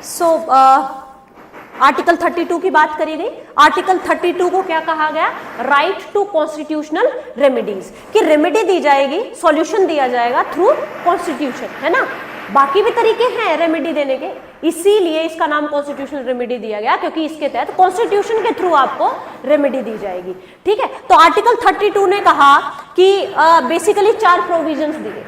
So article 32 की बात करी गई। आर्टिकल 32 को क्या कहा गया? राइट टू कॉन्स्टिट्यूशनल रेमेडीज, कि रेमेडी दी जाएगी, सॉल्यूशन दिया जाएगा थ्रू कॉन्स्टिट्यूशन, है ना। बाकी भी तरीके हैं रेमेडी देने के, इसीलिए इसका नाम कॉन्स्टिट्यूशनल रेमेडी दिया गया, क्योंकि इसके तहत कॉन्स्टिट्यूशन के थ्रू आपको रेमेडी दी जाएगी। ठीक है, तो आर्टिकल 32 ने कहा कि बेसिकली 4 प्रोविजंस दिए।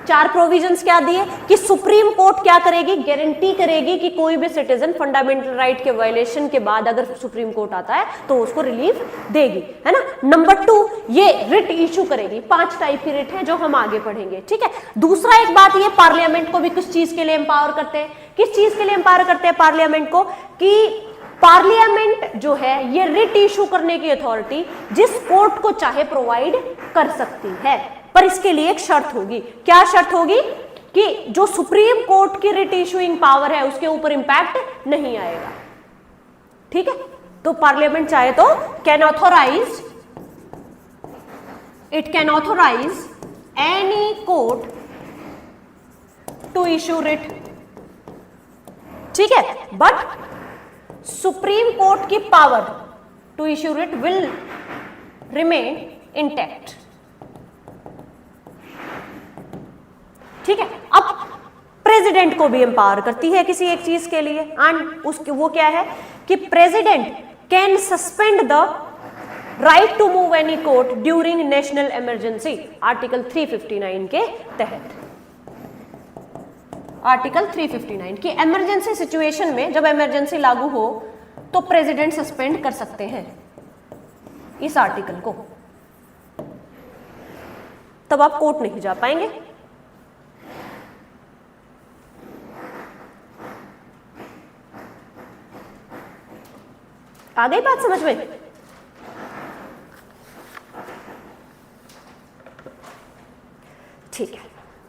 4 प्रोविजंस क्या दिए कि सुप्रीम कोर्ट क्या करेगी? गारंटी करेगी कि कोई भी सिटीजन फंडामेंटल राइट के वायलेशन के बाद अगर सुप्रीम कोर्ट आता है तो उसको रिलीफ देगी, है ना। नंबर 2, ये रिट इशू करेगी। 5 टाइप की रिट है जो हम आगे पढ़ेंगे। ठीक है, दूसरा एक बात, ये पार्लियामेंट को भी कुछ चीज के लिए एम्पावर करते हैं। किस चीज के लिए एम्पावर करते हैं पार्लियामेंट को? कि पार्लियामेंट जो है ये रिट इशू करने की अथॉरिटी जिस कोर्ट को चाहे प्रोवाइड कर सकती है, पर इसके लिए एक शर्त होगी। क्या शर्त होगी? कि जो सुप्रीम कोर्ट की रिट इशूइंग पावर है उसके ऊपर इंपैक्ट नहीं आएगा। ठीक है, तो पार्लियामेंट चाहे तो can authorise any court to issue writ. ठीक है, बट सुप्रीम कोर्ट की power to issue writ will remain intact. ठीक है, अब प्रेसिडेंट को भी एम्पावर करती है किसी एक चीज के लिए, एंड उसके वो क्या है कि president can suspend the right to move any court during national emergency, article 359 के तहत। आर्टिकल 359 की इमरजेंसी सिचुएशन में जब इमरजेंसी लागू हो तो प्रेसिडेंट सस्पेंड कर सकते हैं इस आर्टिकल को, तब आप कोर्ट नहीं जा पाएंगे। आ गई बात समझ में? ठीक है,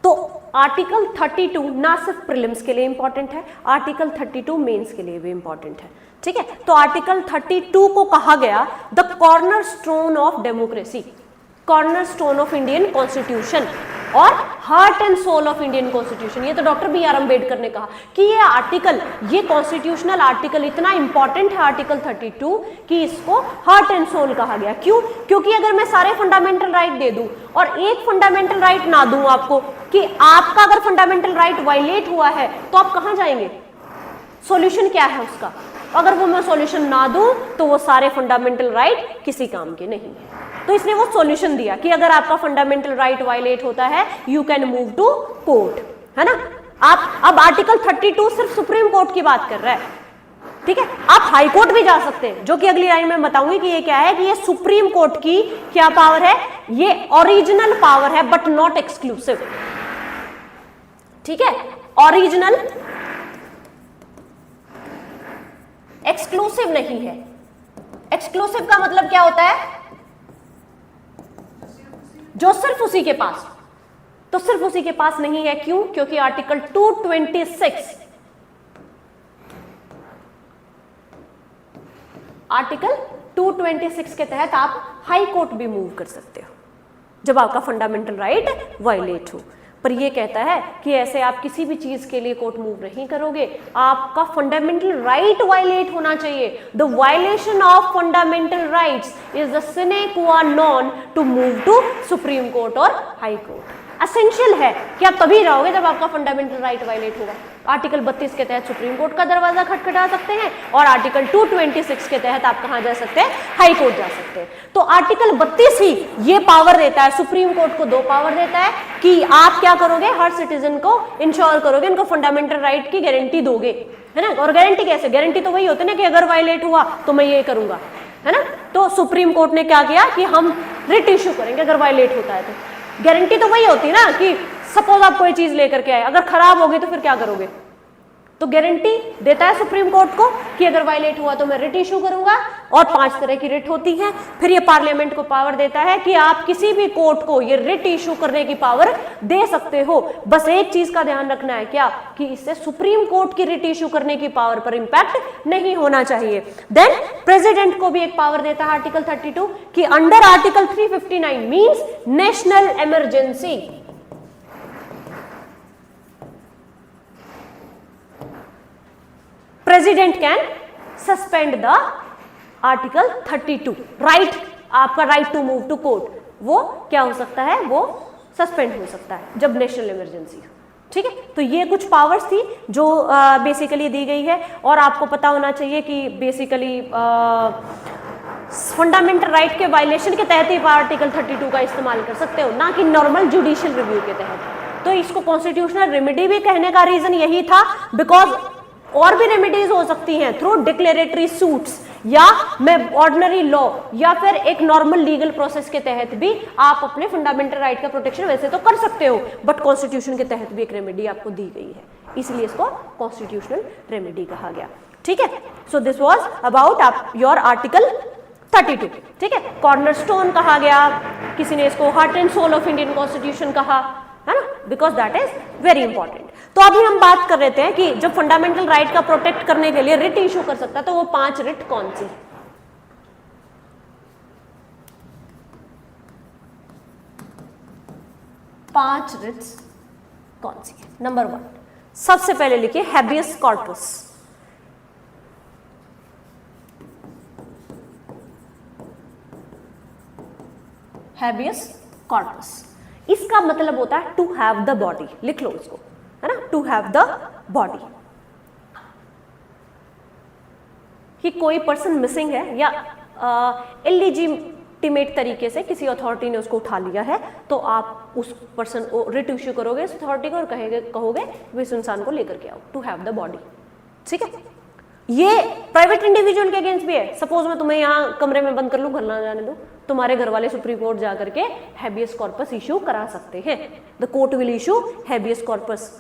तो आर्टिकल 32 ना सिर्फ प्रीलिम्स के लिए इंपॉर्टेंट है, आर्टिकल 32 मेंस के लिए भी इंपॉर्टेंट है। ठीक है, तो आर्टिकल 32 को कहा गया the cornerstone of democracy, cornerstone of Indian constitution और heart and soul of Indian constitution. ये तो डॉक्टर बी आर अम्बेडकर ने कहा कि ये आर्टिकल, ये कॉन्स्टिट्यूशनल आर्टिकल इतना इंपॉर्टेंट है आर्टिकल 32 कि इसको हार्ट एंड सोल कहा गया। क्यों? क्योंकि अगर मैं सारे फंडामेंटल राइट दे दूं और एक फंडामेंटल राइट ना दूं आपको, कि आपका अगर फंडामेंटल राइट वायलेट हुआ है तो आप कहां जाएंगे? सॉल्यूशन क्या है उसका? अगर वो मैं सॉल्यूशन ना दूं तो वो सारे फंडामेंटल राइट किसी काम के नहीं है। तो इसने वो सॉल्यूशन दिया कि अगर आपका फंडामेंटल राइट वायलेट होता है you can move to court, है ना। आप अब आर्टिकल 32 सिर्फ सुप्रीम कोर्ट की बात कर रहा है। ठीक है, आप हाई कोर्ट भी जा सकते हैं, जो कि अगली लाइन में बताऊंगी कि ये क्या है, कि ये सुप्रीम कोर्ट की क्या पावर है, ये ओरिजिनल पावर है बट नॉट एक्सक्लूसिव। ठीक है, ओरिजिनल, एक्सक्लूसिव नहीं है। एक्सक्लूसिव का मतलब क्या होता है? जो सिर्फ उसी के पास, तो सिर्फ उसी के पास नहीं है। क्यों? क्योंकि आर्टिकल 226, आर्टिकल 226 के तहत आप हाई कोर्ट भी मूव कर सकते हो जब आपका फंडामेंटल राइट वायलेट हो। पर यह कहता है कि ऐसे आप किसी भी चीज के लिए कोर्ट मूव नहीं करोगे, आपका फंडामेंटल राइट वायलेट होना चाहिए। The violation of fundamental rights is the sine qua non to move to Supreme Court और हाई कोर्ट। एसेंशियल है कि आप तभी रहोगे जब आपका फंडामेंटल राइट वायलेट होगा। आर्टिकल 32 के तहत सुप्रीम कोर्ट का दरवाजा खटखटा सकते हैं और आर्टिकल 226 के तहत आप कहां जा सकते हैं? हाई कोर्ट जा सकते हैं। तो आर्टिकल 32 ही ये पावर देता है, सुप्रीम कोर्ट को 2 पावर देता है कि आप क्या करोगे, हर सिटीजन को इंश्योर करोगे, इनको फंडामेंटल राइट की गारंटी दोगे, है ना। और गारंटी कैसे? गारंटी तो वही होती है ना कि अगर वायलेट हुआ तो मैं ये करूंगा, है ना। तो सुप्रीम कोर्ट ने क्या किया कि हम रिट इश्यू करेंगे अगर वायलेट होता है तो। गारंटी तो वही होती है ना कि सपोज आप कोई चीज लेकर के आए, अगर खराब होगी तो फिर क्या करोगे? तो गारंटी देता है सुप्रीम कोर्ट को कि अगर वायलेट हुआ तो मैं रिट इशू करूंगा, और 5 तरह की रिट होती है। फिर ये पार्लियामेंट को पावर देता है कि आप किसी भी कोर्ट को ये रिट इशू करने की पावर दे सकते हो। बस एक चीज का ध्यान रखना है, क्या, कि इससे सुप्रीम कोर्ट की रिट इशू करने की पावर पर इंपैक्ट नहीं होना चाहिए। देन प्रेसिडेंट को भी एक पावर देता है आर्टिकल 32 कि under article 359 means national emergency, president can suspend the article 32, right, आपका right to move to court, वो क्या हो सकता है, वो सस्पेंड हो सकता है जब नेशनल इमरजेंसी। ठीक है, तो ये कुछ पावर्स थी जो बेसिकली दी गई है, और आपको पता होना चाहिए कि बेसिकली फंडामेंटल राइट के वायलेशन के तहत ही आर्टिकल 32 का इस्तेमाल कर सकते हो, ना कि नॉर्मल जुडिशियल रिव्यू के तहत। तो इसको कॉन्स्टिट्यूशनल रेमेडी भी कहने का रीजन यही था, बिकॉज और भी रेमेडीज हो सकती हैं थ्रू डिक्लेरेटरी सूट्स, या मैं ऑर्डिनरी लॉ, या फिर एक नॉर्मल लीगल प्रोसेस के तहत भी आप अपने फंडामेंटल राइट का प्रोटेक्शन वैसे तो कर सकते हो, बट कॉन्स्टिट्यूशन के तहत भी एक रेमेडी आपको दी गई है, इसलिए इसको कॉन्स्टिट्यूशनल रेमेडी कहा गया। ठीक है, so this was about your article 32। ठीक है, कॉर्नरस्टोन कहा गया, किसी ने इसको heart and soul of Indian constitution कहा, है ना, because that is very important. तो अभी हम बात कर रहे थे कि जब फंडामेंटल राइट का प्रोटेक्ट करने के लिए रिट इशू कर सकता है, तो वो 5 रिट कौन सी? पांच रिट्स कौन सी? नंबर 1, सबसे पहले लिखिए हैबियस कॉर्पस। हैबियस कॉर्पस, इसका मतलब होता है टू हैव द बॉडी, लिख लो इसको, है ना, टू हैव द बॉडी। कि कोई पर्सन मिसिंग है या इलीजिटिमेट तरीके से किसी अथॉरिटी ने उसको उठा लिया है, तो आप उस पर्सन को रिट इश्यू करोगे इस अथॉरिटी को और कहोगे इस इंसान को लेकर के आओ, टू हैव द बॉडी। ठीक है, ये प्राइवेट इंडिविजुअल के अगेंस्ट भी है। सपोज मैं तुम्हें यहाँ कमरे में बंद कर लूं, घर ना जाने दो, तुम्हारे घर वाले सुप्रीम कोर्ट जाकर के हैबियस कॉर्पस इश्यू करा सकते हैं। The court will issue habeas corpus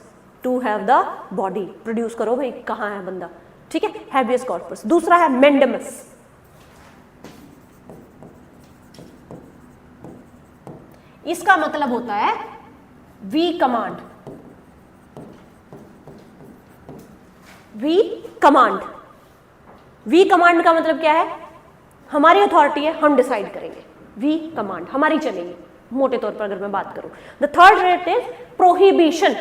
to have the body, produce करो भाई कहाँ है बंदा। ठीक है, हैबियस कॉर्पस। दूसरा है मेंडेमस, इसका मतलब होता है we command. We command, we command का मतलब क्या है? हमारी अथॉरिटी है, हम डिसाइड करेंगे, वी कमांड हमारी चलेगी, मोटे तौर पर अगर मैं बात करूं। The third rate is prohibition.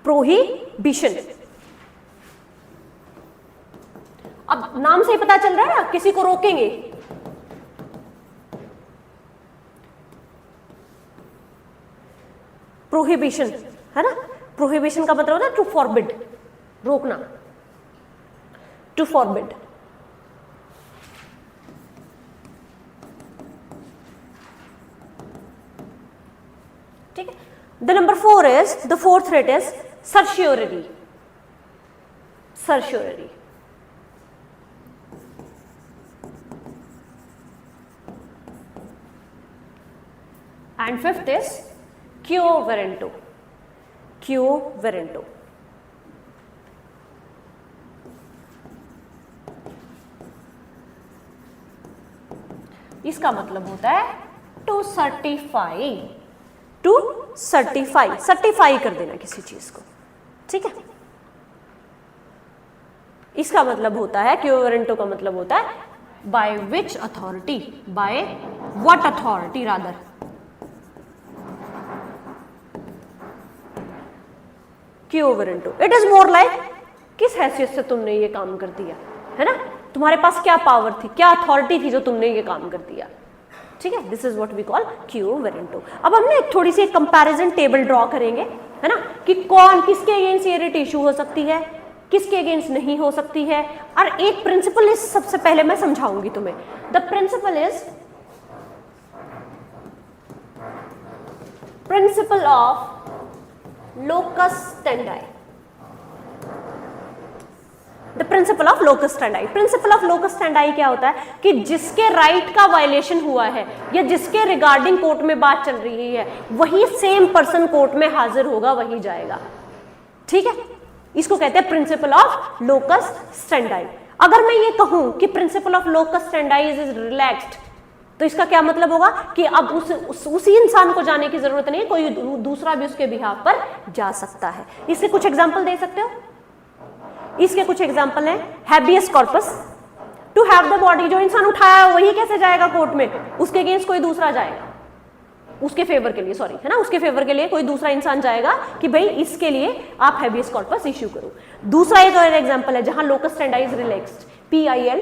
Prohibition, अब नाम से ही पता चल रहा है ना, किसी को रोकेंगे। प्रोहिबिशन है ना, प्रोहिबिशन का मतलब होता है टू फॉरबिड, रोकना, टू फॉरबिड। ठीक है, the number 4 is, the fourth writ is certiorari. Certiorari, and fifth is quo warranto. Quo warranto, इसका मतलब होता है to certify, to certify, certify कर देना किसी चीज को। ठीक है, इसका मतलब होता है, क्यो वारंटो का मतलब होता है by which authority, by what authority rather. क्यो warranto, it is more like किस हैसियत से तुमने ये काम कर दिया, है ना, तुम्हारे पास क्या पावर थी, क्या अथॉरिटी थी जो तुमने ये काम कर दिया। ठीक है, this is what we call quo warranto. अब हमने थोड़ी सी कंपैरिजन टेबल ड्रॉ करेंगे, है ना, कि कौन किसके अगेंस्ट ये रिट इशू हो सकती है, किसके अगेंस्ट नहीं हो सकती है। और एक प्रिंसिपल इस सबसे पहले मैं समझाऊंगी तुम्हें। The principle is principle of locus standi. The principle of locus standi, principle of locus standi क्या होता है कि जिसके राइट का वायलेशन हुआ है या जिसके रिगार्डिंग कोर्ट में बात चल रही है, वही सेम पर्सन कोर्ट में हाजिर होगा, वही जाएगा। ठीक है, इसको कहते हैं प्रिंसिपल ऑफ लोकस स्टैंडाई। अगर मैं ये कहूं कि principle of locus स्टैंडाई is relaxed, तो इसका क्या मतलब होगा कि अब उसी इंसान को जाने की जरूरत नहीं है, कोई दूसरा भी उसके बिहाफ पर जा सकता है। इसके कुछ एग्जांपल दे सकते हो? इसके कुछ एग्जांपल हैं, habeas corpus, to have the body, जो इंसान उठाया है वही कैसे जाएगा कोर्ट में, उसके अगेंस्ट कोई दूसरा जाएगा। उसके फेवर के लिए, सॉरी, है ना, उसके फेवर के लिए कोई दूसरा इंसान जाएगा कि भाई इसके लिए आप हैबियस कॉर्पस इश्यू करो। दूसरा एक और एग्जांपल है जहां locus standi is relaxed, PIL,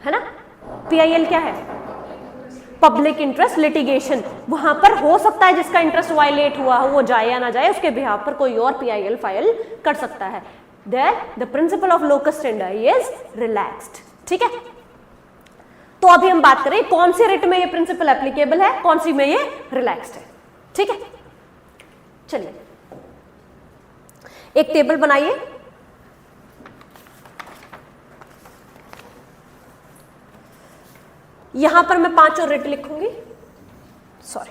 है ना, PIL क्या है, पब्लिक इंटरेस्ट लिटिगेशन। वहां पर हो सकता है जिसका इंटरेस्ट वायलेट हुआ हो वो जाए या ना जाए, उसके बिहाफ पर कोई और PIL फाइल कर सकता है। There the principle of locus standi is relaxed. ठीक है, तो अभी हम बात करें कौन से रिट में ये प्रिंसिपल एप्लीकेबल है, कौन सी में ये रिलैक्स्ड है। ठीक है, चलिए एक टेबल बनाइए। यहां पर मैं 5 और रिट लिखूंगी, सॉरी,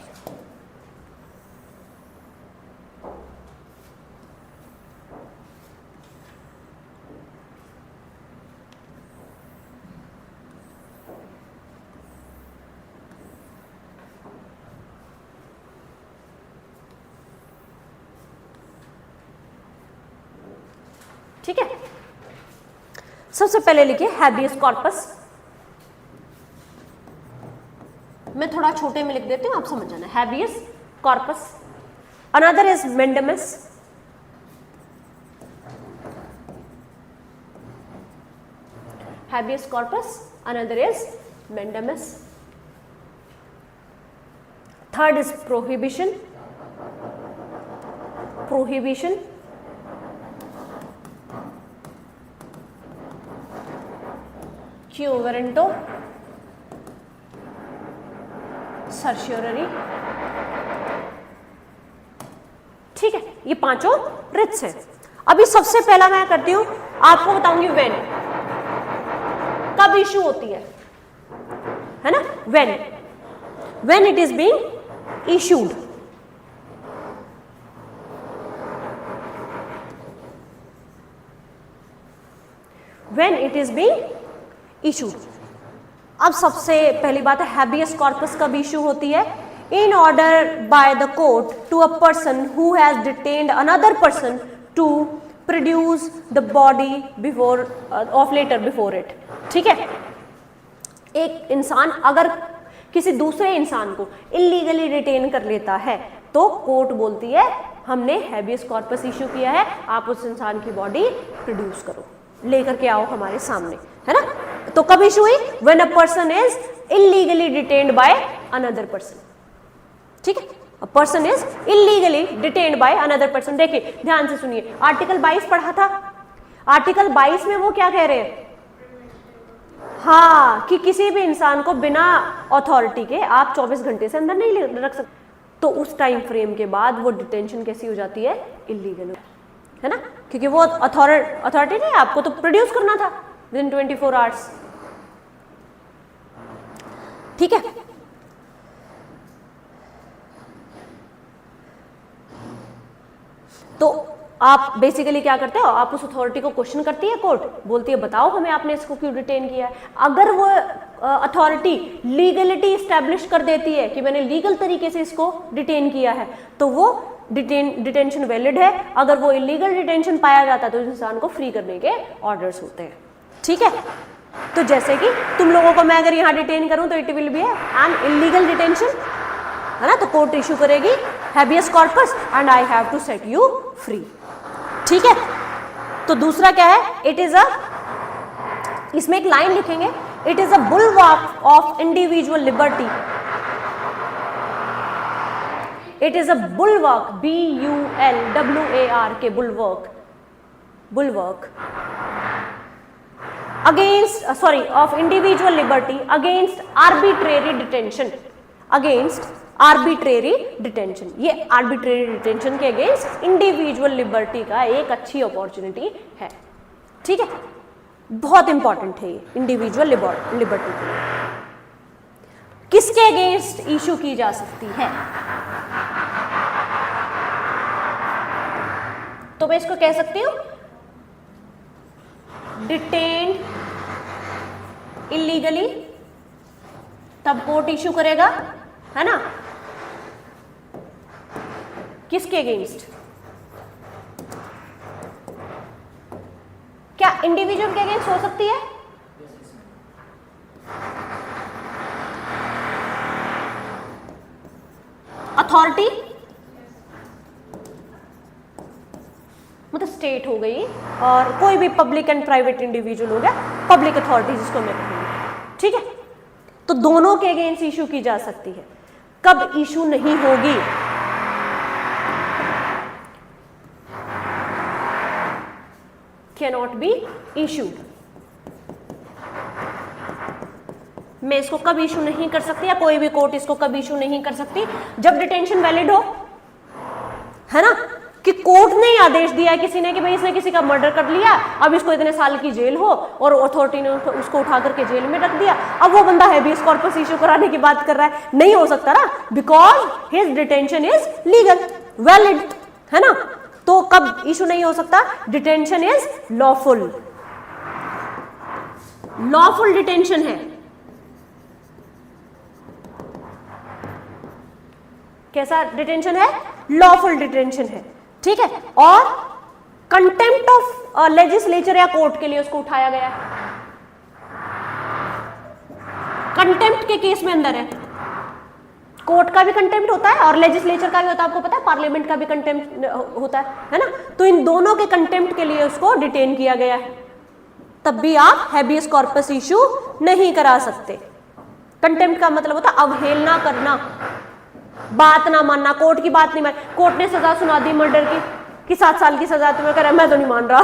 ठीक है। सबसे पहले लिखिए हैबियस कॉर्पस, मैं थोड़ा छोटे में लिख देती हूं, आप समझ जाना, habeas corpus. Another is मेंडेमस, habeas corpus, another is मेंडेमस। Third is prohibition, prohibition, quo warranto, सर्शियरी। ठीक है, ये 5 रिट्स हैं। अभी सबसे पहला मैं करती हूं, आपको बताऊंगी व्हेन, कब इशू होती है ना, when it is being issued. When it is being issued. अब सबसे पहली बात है हैबियस कॉर्पस कब इशू होती है, in order by the court to a person who has detained another person to produce the body before of latter before it. ठीक है, एक इंसान अगर किसी दूसरे इंसान को इलीगली डिटेन कर लेता है तो कोर्ट बोलती है हमने हैबियस कॉर्पस इशू किया है, आप उस इंसान की बॉडी प्रोड्यूस करो, लेकर के आओ हमारे सामने, है ना। तो कब इशू हुई, when a person is illegally detained by another person. ठीक है, a person is illegally detained by another person. देखिए ध्यान से सुनिए, आर्टिकल 22 पढ़ा था, आर्टिकल 22 में वो क्या कह रहे हैं, हाँ, कि किसी भी इंसान को बिना अथॉरिटी के आप 24 घंटे से अंदर नहीं रख सकते। तो उस टाइम फ्रेम के बाद वो डिटेंशन कैसी हो जाती है, इलीगल, है ना, क्योंकि वो अथॉरिटी नहीं, आपको तो प्रोड्यूस करना था विद इन 24 आवर्स। ठीक है, तो आप बेसिकली क्या करते हो, आप उस अथॉरिटी को क्वेश्चन करती है कोर्ट, बोलती है बताओ हमें आपने इसको क्यों डिटेन किया है। अगर वो अथॉरिटी लीगलिटी स्टैब्लिश कर देती है कि मैंने लीगल तरीके से इसको डिटेन किया है तो वो डिटेंशन वैलिड है। अगर वो इलीगल डिटेंशन पाया जाता है तो इंसान को फ्री करने के ऑर्डर्स होते हैं। ठीक है, तो जैसे कि तुम लोगों को मैं अगर यहाँ डिटेन करूं तो it will be an illegal detention, है ना, तो कोर्ट इशू करेगी habeas corpus and I have to set you free. ठीक है, तो दूसरा क्या है, इट इज अ, इसमें एक लाइन लिखेंगे, it is a bulwark of individual liberty. It is a bulwark, BULWARK, bulwark, bulwark against, sorry, of individual liberty against arbitrary detention, against arbitrary detention. ये आर्बिट्रेरी डिटेंशन के अगेंस्ट इंडिविजुअल लिबर्टी का एक अच्छी opportunity है। ठीक है, बहुत important है ये इंडिविजुअल लिबर्टी। किसके अगेंस्ट इशू की जा सकती है, तो मैं इसको कह सकती हूं डिटेन्ड इलीगली, तब कोर्ट इशू करेगा, है ना, किसके अगेंस्ट, क्या इंडिविजुअल के अगेंस्ट हो सकती है, अथॉरिटी मतलब स्टेट हो गई, और कोई भी पब्लिक एंड प्राइवेट इंडिविजुअल हो गया, पब्लिक अथॉरिटी जिसको मैं कहूंगी, ठीक है। तो दोनों के अगेंस्ट इशू की जा सकती है। कब इशू नहीं होगी? Cannot be issued. मैं इसको कब इशू नहीं कर सकती, या कोई भी कोर्ट इसको कब इशू नहीं कर सकती? जब डिटेंशन वैलिड हो, है ना, कि कोर्ट ने आदेश दिया है किसी ने कि भाई इसने किसी का मर्डर कर लिया, अब इसको इतने साल की जेल हो, और अथॉरिटी ने उसको उठा करके जेल में रख दिया, अब वो बंदा हैबियस कॉर्पस इशू कराने की बात कर रहा है। नहीं हो सकता ना, because his detention is legal valid, है ना। तो कब इशू नहीं हो सकता? Detention is lawful, lawful detention है। कैसा डिटेंशन है? लॉफुल डिटेंशन है, ठीक है। और कंटेम्प्ट ऑफ लेजिस्लेचर या कोर्ट के लिए उसको उठाया गया है, कंटेम्प्ट के केस में अंदर है। कोर्ट का भी कंटेम्प्ट होता है और लेजिस्लेचर का भी होता है, आपको पता है, पार्लियामेंट का भी कंटेम्प्ट होता है ना। तो इन दोनों के कंटेम्प्ट के लिए उसको डिटेन किया गया है, तब भी आप हैबियस कॉर्पस इशू नहीं करा सकते। कंटेम्प्ट का मतलब होता है अवहेलना करना, बात ना मानना, कोर्ट की बात नहीं मान। कोर्ट ने सजा सुना दी मर्डर की 7 साल की सजा, तुम्हें कह रहा है मैं तो नहीं मान रहा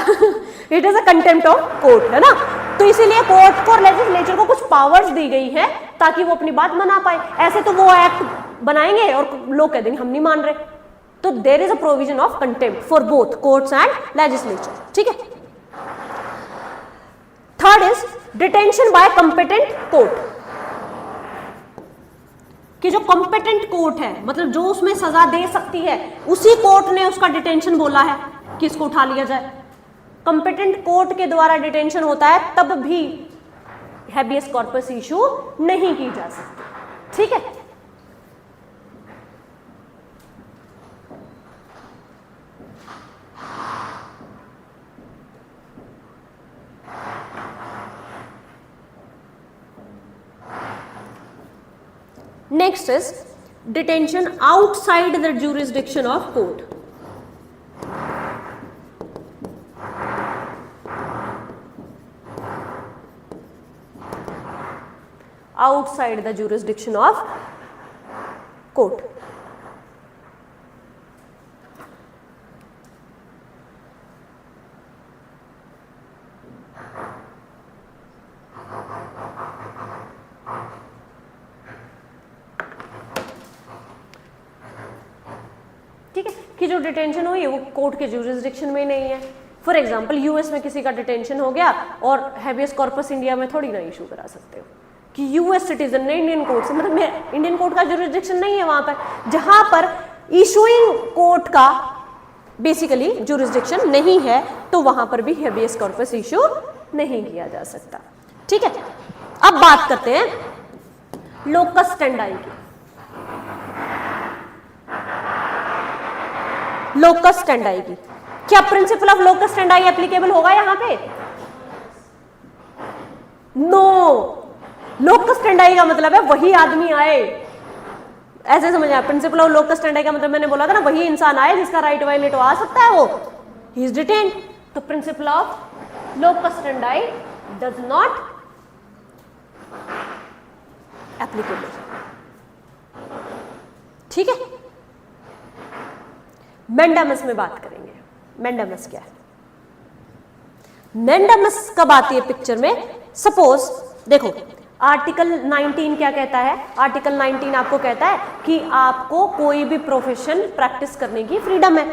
it is a contempt of court, है ना। तो इसीलिए कोर्ट को और लेजिस्लेचर को कुछ पावर्स दी गई है ताकि वो अपनी बात मना पाए। ऐसे तो वो एक्ट बनाएंगे और लोग कह देंगे हम नहीं मान रहे। तो there is a provision of contempt for both courts and legislature, ठीक है। Third is detention by competent court, कि जो कॉम्पिटेंट कोर्ट है, मतलब जो उसमें सजा दे सकती है, उसी कोर्ट ने उसका डिटेंशन बोला है कि इसको उठा लिया जाए। कॉम्पिटेंट कोर्ट के द्वारा डिटेंशन होता है, तब भी हैबियस कॉर्पस इशू नहीं की जा सकती, ठीक है। Next is detention outside the jurisdiction of court. Outside the jurisdiction of court. ठीक है, कि जो डिटेंशन हुई वो कोर्ट के ज्यूरिसडिक्शन में नहीं है। फॉर एग्जांपल यूएस में किसी का डिटेंशन हो गया और हैबियस कॉर्पस इंडिया में थोड़ी ना इशू करा सकते हो कि यूएस सिटीजन ने इंडियन कोर्ट से, मतलब इंडियन कोर्ट का ज्यूरिसडिक्शन नहीं है वहां पर। जहां पर इशूइंग कोर्ट का बेसिकली ज्यूरिसडिक्शन नहीं है तो वहां पर भी हैबियस कॉर्पस इशू नहीं किया जा सकता, ठीक है। अब बात करते हैं लोकस स्टैंडाई की। लोकस स्टैंडाई की, क्या प्रिंसिपल ऑफ लोकस स्टैंडाई एप्लीकेबल होगा यहां पे? नो, लोकस स्टैंडाई का मतलब है वही आदमी आए, ऐसे समझना। प्रिंसिपल ऑफ लोकस स्टैंडाई का मतलब मैंने बोला था ना, वही इंसान आए जिसका राइट वायलेट हो आ सकता है, वो ही इज डिटेन्ड। तो principal of locus स्टैंडाई does not applicable, ठीक है। मैंडामस में बात करेंगे। मैंडामस क्या है? मैंडामस कब आती है पिक्चर में? सपोज देखो, आर्टिकल 19 क्या कहता है? आर्टिकल 19 आपको कहता है कि आपको कोई भी प्रोफेशन प्रैक्टिस करने की फ्रीडम है,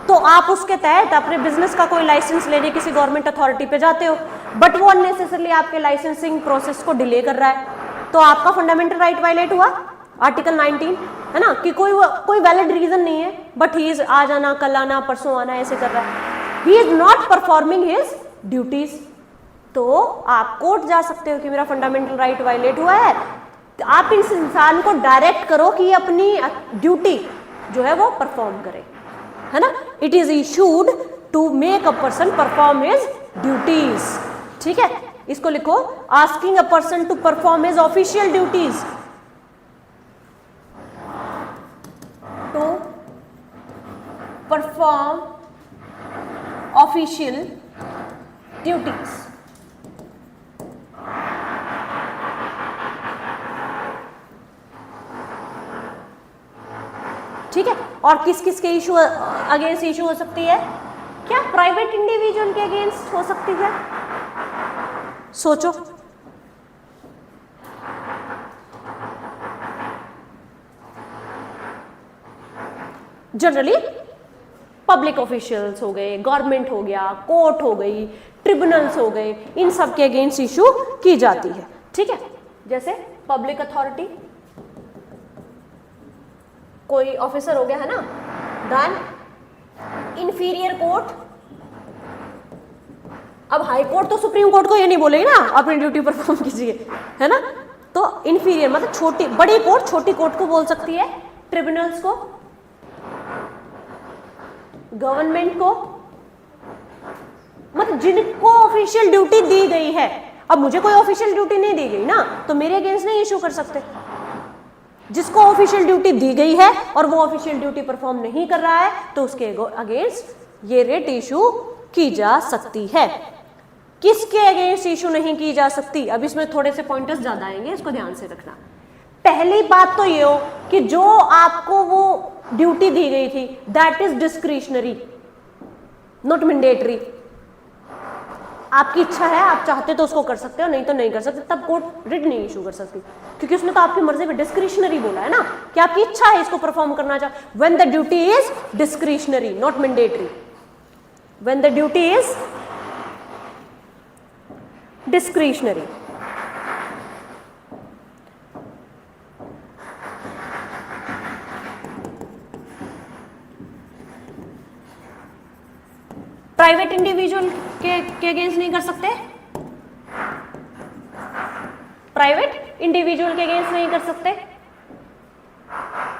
तो आप उसके तहत अपने बिजनेस का कोई लाइसेंस लेने किसी गवर्नमेंट अथॉरिटी पे जाते हो, बट वो अननेसेसरली आपके लाइसेंसिंग प्रोसेस को डिले कर रहा है, तो आपका फंडामेंटल राइट वायलेट हुआ, आर्टिकल 19, है ना। कि कोई वैलिड रीजन नहीं है, बट ही इज आज आना कल आना परसों आना ऐसे कर रहा है, he is not performing his duties. तो आप कोर्ट जा सकते हो कि मेरा फंडामेंटल राइट वायलेट हुआ है, तो आप इस इंसान को डायरेक्ट करो कि अपनी ड्यूटी जो है वो परफॉर्म करे, है ना। It is issued to make a person perform his duties, ठीक है। इसको लिखो, asking a person to perform his official duties. Perform official duties. ठीक है, और किस किस के इशू अगेंस्ट इशू हो सकती है? क्या प्राइवेट इंडिविजुअल के अगेंस्ट हो सकती है? सोचो। जनरली पब्लिक ऑफिशियल्स हो गए, गवर्नमेंट हो गया, कोर्ट हो गई, ट्रिब्यूनल्स हो गए, इन सब के अगेंस्ट इशू की जाती है। ठीक है, जैसे पब्लिक अथॉरिटी, कोई ऑफिसर हो गया है ना, देन इंफीरियर कोर्ट। अब हाई कोर्ट तो सुप्रीम कोर्ट को ये नहीं बोलेगी ना अपनी ड्यूटी परफॉर्म कीजिए, है ना, तो इंफीरियर मतलब छोटी, बड़ी कोर्ट छोटी कोर्ट को बोल सकती है, ट्रिब्यूनल्स को, गवर्नमेंट को, मतलब जिनको ऑफिशियल ड्यूटी दी गई है। अब मुझे कोई ऑफिशियल ड्यूटी नहीं दी गई ना, तो मेरे अगेंस्ट नहीं इशू कर सकते। जिसको ऑफिशियल ड्यूटी दी गई है और वो ऑफिशियल ड्यूटी परफॉर्म नहीं कर रहा है, तो उसके अगेंस्ट ये रेट इशू की जा सकती है। किसके अगेंस्ट इशू नहीं की जा सकती? अब इसमें थोड़े से पॉइंटर्स ज्यादा आएंगे, इसको ध्यान से रखना। पहली बात तो ये हो कि जो आपको वो ड्यूटी दी गई थी that is discretionary, not mandatory. आपकी इच्छा है, आप चाहते तो उसको कर सकते हो, नहीं तो नहीं कर सकते, तब कोर्ट रिट नहीं इशू कर सकती, क्योंकि उसने तो आपकी मर्जी पे डिस्क्रिशनरी बोला है ना, कि आपकी इच्छा है इसको परफॉर्म करना चाह। When the duty is discretionary not mandatory, when the duty is discretionary. Private individual के अगेंस्ट नहीं कर सकते, प्राइवेट इंडिविजुअल के अगेंस्ट नहीं कर सकते।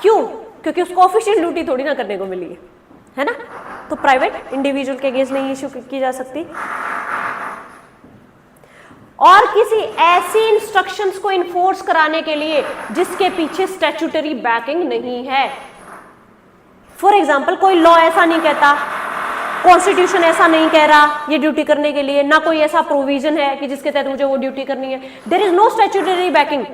क्यों? क्योंकि उसको ऑफिशियल ड्यूटी थोड़ी ना करने को मिली है ना, तो प्राइवेट इंडिविजुअल के अगेंस्ट नहीं इशू की जा सकती। और किसी ऐसी इंस्ट्रक्शंस को इन्फोर्स कराने के लिए जिसके पीछे स्टैट्यूटरी बैकिंग नहीं है। फॉर एग्जाम्पल, कोई लॉ ऐसा नहीं कहता, कॉन्स्टिट्यूशन ऐसा नहीं कह रहा ये ड्यूटी करने के लिए, ना कोई ऐसा प्रोविजन है कि जिसके तहत मुझे वो ड्यूटी करनी है। There is no statutory backing,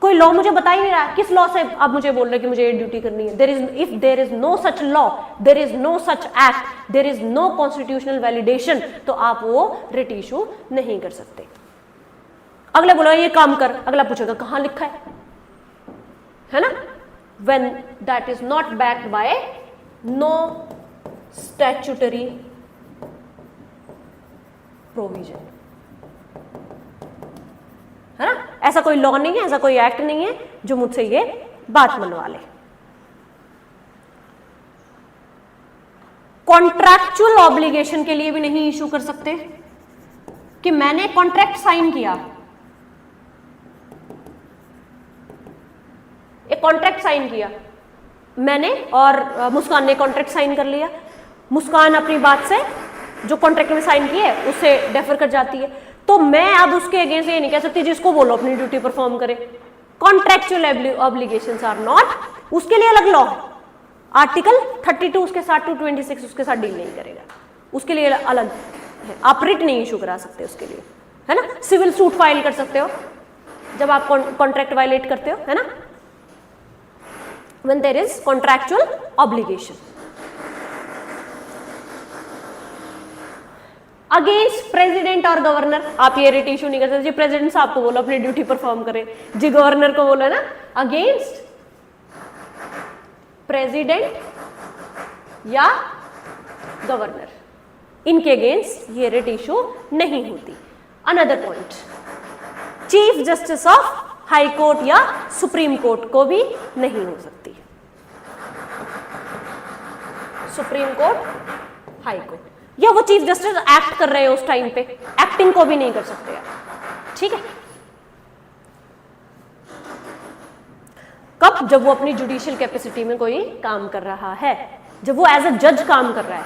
कोई लॉ मुझे बता ही नहीं रहा किस लॉ से आप मुझे बोल रहे कि मुझे ये ड्यूटी करनी है। If there is no such law, there is no such act, there is no constitutional validation, तो आप वो रिट इशू नहीं कर सकते। अगला बोला ये काम कर, अगला पूछेगा कहां लिखा है ना, when that is not backed by no statutory provision, है ना, ऐसा कोई लॉ नहीं है, ऐसा कोई एक्ट नहीं है जो मुझसे ये बात मनवा ले। कॉन्ट्रैक्चुअल ऑब्लिगेशन के लिए भी नहीं इशू कर सकते कि मैंने कॉन्ट्रैक्ट साइन किया, एक कॉन्ट्रैक्ट साइन किया मैंने और मुस्कान ने कॉन्ट्रैक्ट साइन कर लिया। मुस्कान अपनी बात से जो कॉन्ट्रैक्ट में साइन की है उससे डेफर कर जाती है, तो मैं अब उसके अगेंस्ट ये नहीं कह सकती जिसको बोलो अपनी ड्यूटी परफॉर्म करे। कॉन्ट्रैक्चुअल ऑब्लिगेशंस आर नॉट, उसके लिए अलग लॉ है, आर्टिकल 32 उसके साथ 226 उसके साथ डील नहीं करेगा, उसके लिए अलग है। आप रिट नहीं इशू करा सकते उसके लिए, है ना। सिविल सूट फाइल कर सकते हो जब आप कॉन्ट्रैक्ट वायलेट करते हो, है ना, when there is contractual obligation. Against president और गवर्नर आप ये रिट इशू नहीं कर सकते जी प्रेसिडेंट साहब को बोलो अपनी ड्यूटी परफॉर्म करे, जी गवर्नर को बोलो ना। अगेंस्ट प्रेसिडेंट या गवर्नर, इनके अगेंस्ट ये रिट इशू नहीं होती। Another point, chief justice of high court या सुप्रीम कोर्ट को भी नहीं हो सकती। सुप्रीम कोर्ट, हाई कोर्ट या वो चीफ जस्टिस एक्ट कर रहे हैं उस टाइम पे, एक्टिंग को भी नहीं कर सकते आप, ठीक है। कब? जब वो अपनी जुडिशियल कैपेसिटी में कोई काम कर रहा है, जब वो एज अ जज काम कर रहा है।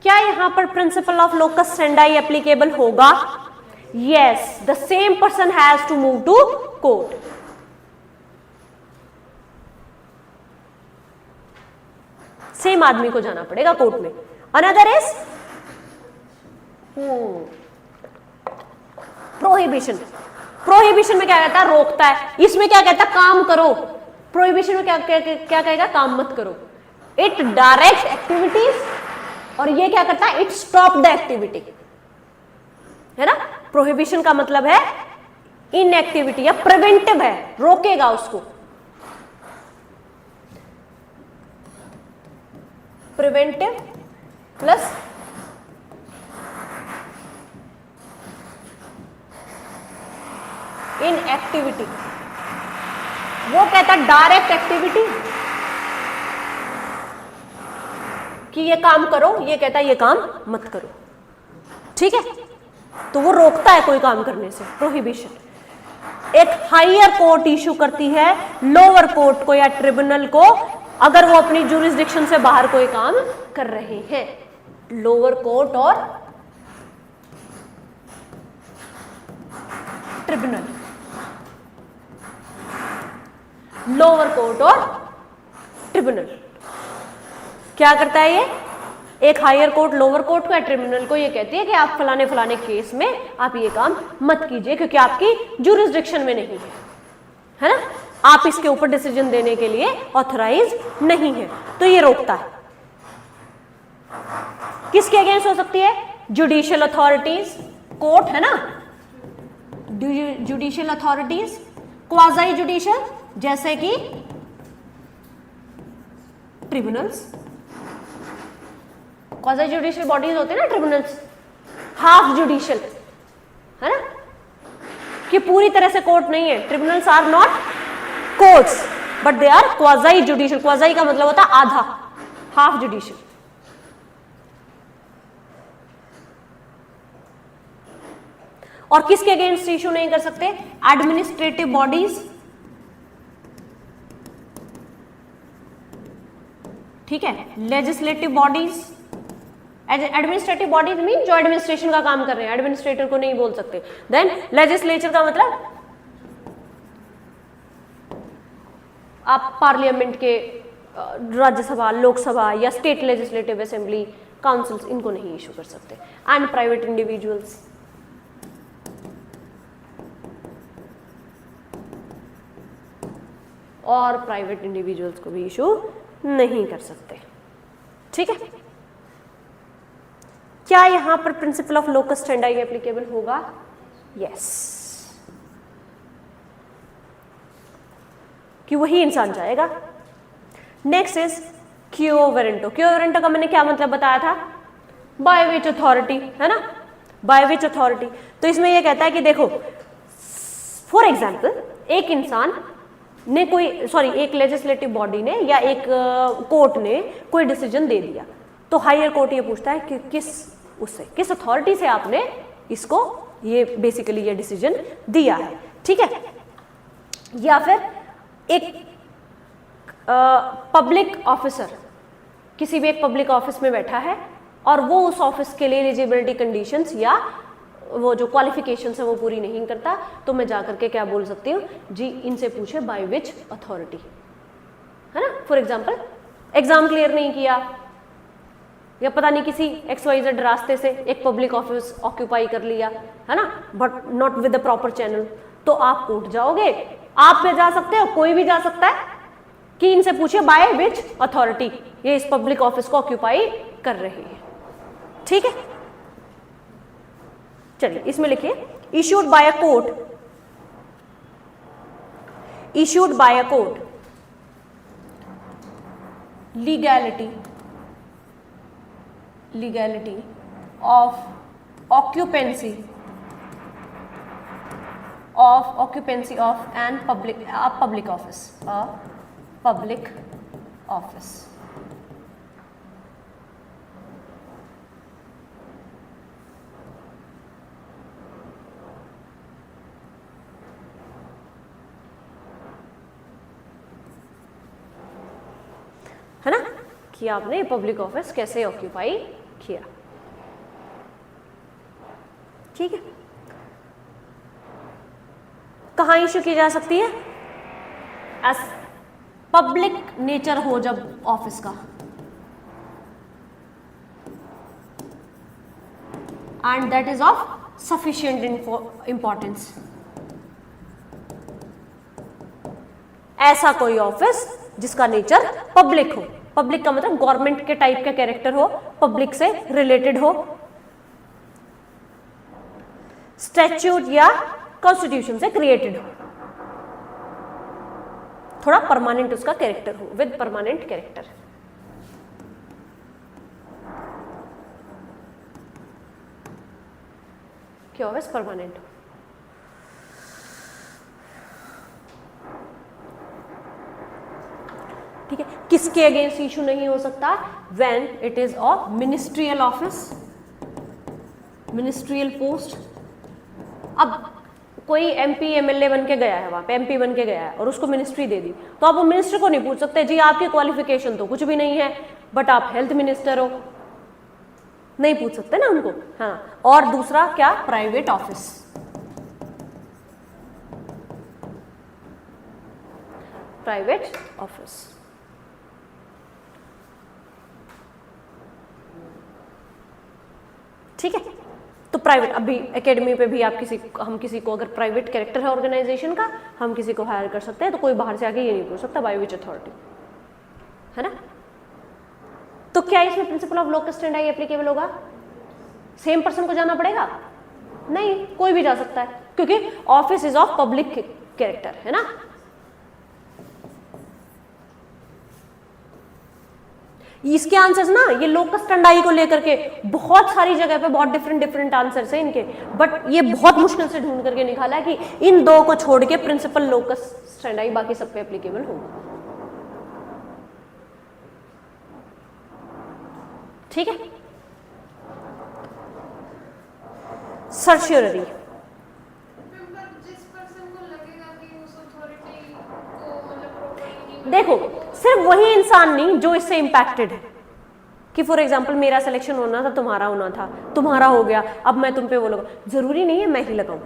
क्या यहां पर principle of locus standi applicable होगा? Yes, the same person has to move to court. Same आदमी को जाना पड़ेगा कोर्ट में। Another is prohibition. प्रोहिबिशन में क्या कहता है, रोकता है। इसमें क्या कहता है, काम करो। प्रोहिबिशन में क्या कहेगा, काम मत करो। इट डायरेक्ट एक्टिविटीज, और ये क्या करता है, इट स्टॉप द एक्टिविटी, है ना। प्रोहिबिशन का मतलब है इनएक्टिविटी या प्रिवेंटिव है, रोकेगा उसको। Preventive plus inactivity. वो कहता है डायरेक्ट एक्टिविटी कि ये काम करो, ये कहता है ये काम मत करो, ठीक है। तो वो रोकता है कोई काम करने से, प्रोहिबिशन। एक हायर कोर्ट इशू करती है लोअर कोर्ट को या ट्रिब्यूनल को, अगर वो अपनी जुरिस्डिक्शन से बाहर कोई काम कर रहे हैं। लोअर कोर्ट और ट्रिब्यूनल, लोअर कोर्ट और ट्रिब्यूनल क्या करता है ये, एक हायर कोर्ट लोअर कोर्ट को या ट्रिब्यूनल को ये कहती है कि आप फलाने फलाने केस में आप ये काम मत कीजिए क्योंकि आपकी जुरिस्डिक्शन में नहीं है ना, आप इसके ऊपर डिसीजन देने के लिए ऑथराइज नहीं है, तो ये रोकता है। किसके अगेंस्ट हो सकती है, जुडिशियल अथॉरिटीज, कोर्ट है ना, जुडिशियल अथॉरिटीज, क्वाज़ी जुडिशियल जैसे कि ट्रिब्यूनल्स, क्वाज़ी जुडिशियल बॉडीज होते हैं ना ट्रिब्यूनल्स, हाफ जुडिशियल है ना, कि पूरी तरह से कोर्ट नहीं है। Tribunals are not courts but they are quasi judicial. Quasi का मतलब होता है आधा, हाफ जुडिशियल। और किसके अगेंस्ट इशू नहीं कर सकते, एडमिनिस्ट्रेटिव बॉडीज, ठीक है, legislative bodies. Administrative bodies mean जो एडमिनिस्ट्रेशन का काम कर रहे हैं, एडमिनिस्ट्रेटर को नहीं बोल सकते। देन लेजिस्लेचर का मतलब आप पार्लियामेंट के, राज्यसभा, लोकसभा या स्टेट लेजिस्लेटिव असेंबली, काउंसिल्स, इनको नहीं इशू कर सकते। एंड प्राइवेट इंडिविजुअल्स, और प्राइवेट इंडिविजुअल्स को भी इशू नहीं कर सकते, ठीक है। क्या यहां पर principle of locus standi applicable होगा, यस, कि वही इंसान जाएगा। नेक्स्ट इज क्यो वेरेंटो। क्यो वेरेंटो का मैंने क्या मतलब बताया था, बाय विच अथॉरिटी, है ना, बाय विच अथॉरिटी। तो इसमें यह कहता है कि देखो, फॉर एग्जाम्पल एक इंसान ने कोई, एक लेजिस्लेटिव बॉडी ने या एक कोर्ट ने कोई डिसीजन दे दिया, तो हायर कोर्ट ये पूछता है कि किस अथॉरिटी से आपने इसको ये बेसिकली ये डिसीजन दिया है, ठीक है। या फिर एक पब्लिक ऑफिसर किसी भी एक पब्लिक ऑफिस में बैठा है और वो उस ऑफिस के लिए एलिजिबिलिटी कंडीशंस या वो जो क्वालिफिकेशंस है वो पूरी नहीं करता, तो मैं जाकर के क्या बोल सकती हूँ जी, इनसे पूछे बाय विच अथॉरिटी, है ना। फॉर एग्जाम्पल एग्जाम क्लियर नहीं किया या पता नहीं किसी XYZ रास्ते से एक पब्लिक ऑफिस ऑक्यूपाई कर लिया, है ना, but not with the proper channel, तो आप कोर्ट जाओगे। आप पे जा सकते हो, कोई भी जा सकता है कि इनसे पूछिए बाय विच अथॉरिटी ये इस पब्लिक ऑफिस को ऑक्यूपाई कर रही है, ठीक है। चलिए इसमें लिखिए, issued by a court, issued by a court, legality of occupancy of an public office, a public office, है ना, कि आपने पब्लिक ऑफिस कैसे ऑक्यूपाई किया, ठीक है। कहाँ इश्यू की जा सकती है, एज पब्लिक नेचर हो जब ऑफिस का, and that is of sufficient importance. ऐसा कोई ऑफिस जिसका नेचर पब्लिक हो, पब्लिक का मतलब गवर्नमेंट के टाइप का कैरेक्टर हो, पब्लिक से रिलेटेड हो, स्टैट्यूट या कॉन्स्टिट्यूशन से क्रिएटेड हो, थोड़ा परमानेंट उसका कैरेक्टर हो, विद परमानेंट कैरेक्टर। क्या ऑफिस परमानेंट हो। ठीक है, किसके अगेंस्ट इशू नहीं हो सकता? When it is a ministerial office, ministerial post. अब कोई एमपी एमएलए बन के गया है, वहां पे एमपी बन के गया है और उसको मिनिस्ट्री दे दी, तो आप वो मिनिस्टर को नहीं पूछ सकते जी आपकी क्वालिफिकेशन तो कुछ भी नहीं है बट आप हेल्थ मिनिस्टर हो, नहीं पूछ सकते ना उनको। हाँ, और दूसरा क्या? Private office. प्राइवेट ऑफिस, ठीक है। तो प्राइवेट, अभी एकेडमी पे भी आप हम किसी को अगर प्राइवेट कैरेक्टर है ऑर्गेनाइजेशन का, हम किसी को हायर कर सकते हैं, तो कोई बाहर से आके ये नहीं पूछ सकता बाय विच अथॉरिटी, है ना। तो क्या इसमें principle of locus standi applicable होगा? सेम पर्सन को जाना पड़ेगा? नहीं, कोई भी जा सकता है, क्योंकि office is of public character, है ना। इसके आंसर्स ना, ये लोकस स्टैंडी को लेकर के बहुत सारी जगह पे बहुत डिफरेंट आंसर्स हैं इनके, बट ये बहुत मुश्किल से ढूंढ करके निकाला है कि इन दो को छोड़ के प्रिंसिपल लोकस स्टैंडी बाकी सब पे एप्लीकेबल होगा। ठीक है। सर्शियरी, देखो सिर्फ वही इंसान नहीं जो इससे इंपैक्टेड है, कि फॉर एग्जांपल मेरा सिलेक्शन होना था, तुम्हारा होना था, तुम्हारा हो गया, अब मैं तुम पे वो लगाऊं, जरूरी नहीं है मैं ही लगाऊं,